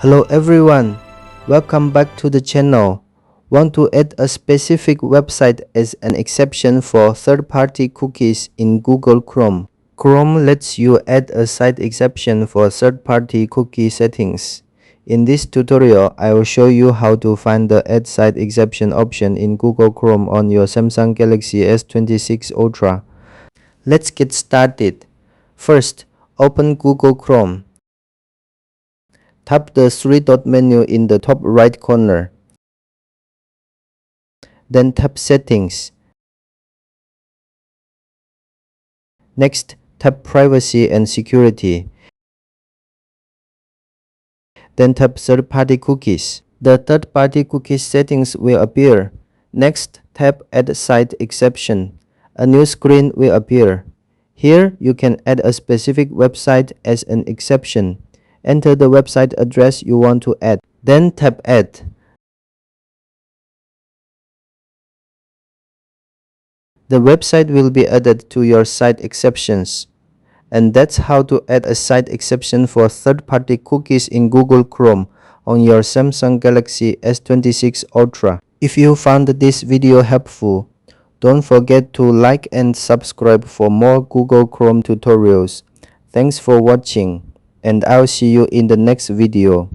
Hello everyone, welcome back to the channel. Want to add a specific website as an exception for third-party cookies in Google Chrome. Chrome lets you add a site exception for third-party cookie settings. In this tutorial, I will show you how to find the Add Site Exception option in Google Chrome on your Samsung Galaxy S26 Ultra. Let's get started. First, open Google Chrome. Tap the three-dot menu in the top right corner. Then tap Settings. Next, tap Privacy and Security. Then tap Third-party Cookies. The third-party cookies settings will appear. Next, tap Add Site Exception. A new screen will appear. Here, you can add a specific website as an exception. Enter the website address you want to add. Then tap Add. The website will be added to your site exceptions. And that's how to add a site exception for third-party cookies in Google Chrome on your Samsung Galaxy S26 Ultra. If you found this video helpful, don't forget to like and subscribe for more Google Chrome tutorials. Thanks for watching, and I'll see you in the next video.